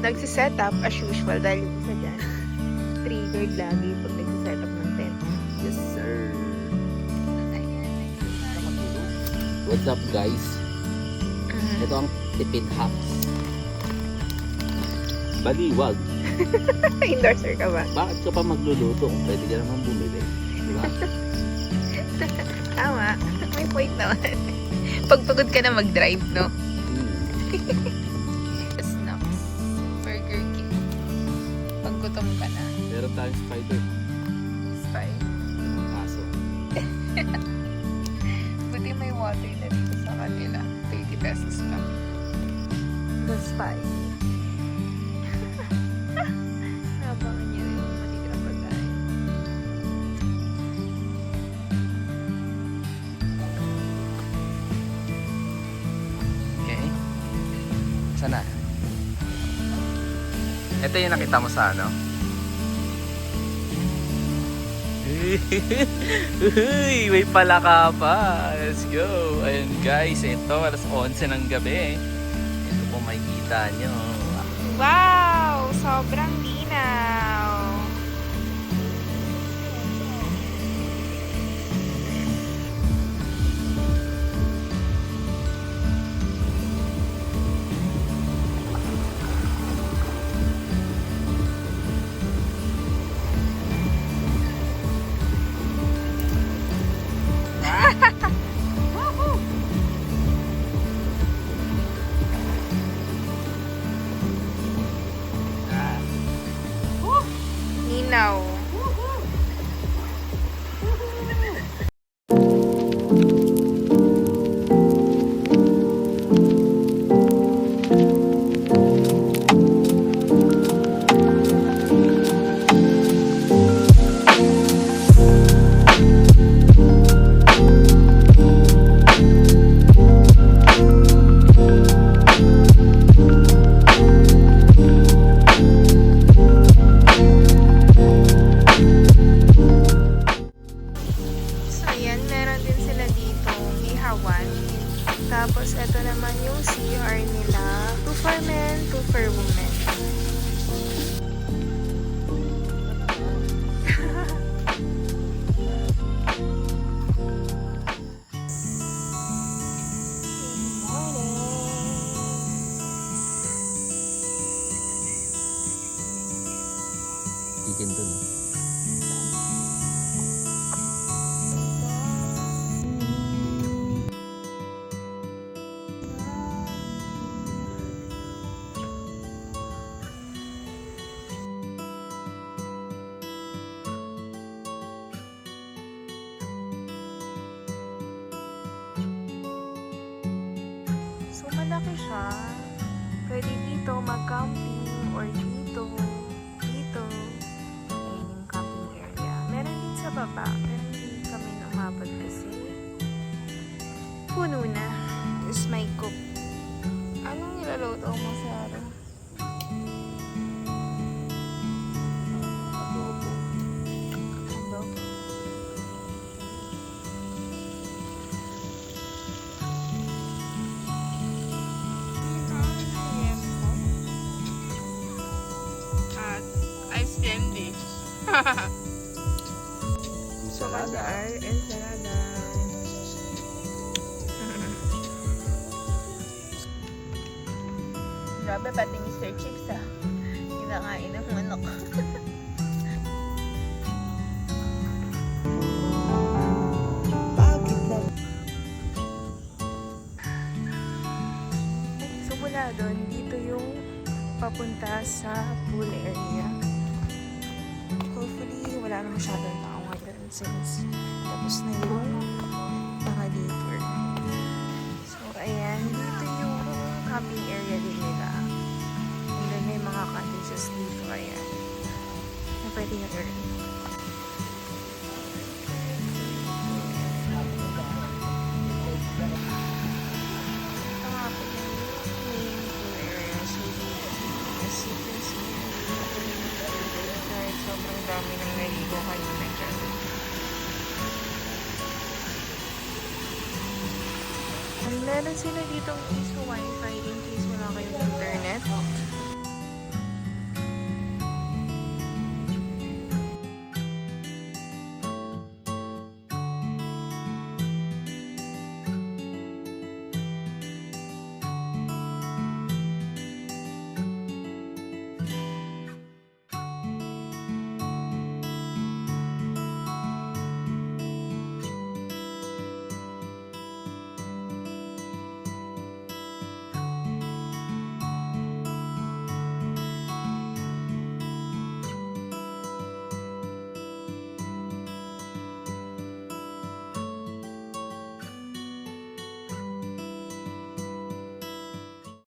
nagsiset up as usual dahil yung isa dyan, triggered lagi pag nagsiset up ng tent. Yes, sir. What's up, guys? Ito ang tipid hacks. Baliwag. Endorser ka ba? Bakit ka pa magluluto kung pwede ka naman bumili? Diba? Tama. May point naman. Pagpagod ka na mag-drive, no? Snacks. Burger King. Pag gutom ka na. Meron tayong spider. Spy. Kaso. Buti may water na dito sa kanila. 30 pesos lang. The Spy. Nabangan niyo yung matitirang pagkain. Okay. Sana. Ito yung nakita mo sa ano? Uy, may palaka pa. Let's go. Ayun guys, ito alas 11 ng gabi. Ito po makikita nyo. Wow! Sobrang linaw! Linaw. So, ayan, meron din sila dito ihawan. Tapos, ito naman yung CR nila. 2 for men, 2 for women. Good morning! Chicken dun. So, malaki siya. Pwede dito mag-camping or dito. Dito. Ayan yung camping area. Meron din sa baba. Pero hindi kami umabot kasi puno na. This is my cook. Anong nilaloto mo, Sarah? Adobo. Ice candy. Ensalada. Ensalada. Grabe, pati Mr. Chips kinakain ng manok. So mula doon, dito yung papunta sa pool area. Hopefully, wala na masyadong tao ngayon since tapos na yung mga detour. So, ayan, dito yung camping area din nila. And then may mga cottages dito, ayan. Na pwede na rin. Ito nga po yung main pool area. So, dito, as you can see, kahit sobrang dami ng naligo kanina dyan. And meron sila ditong piso wifi in case wala kayong internet.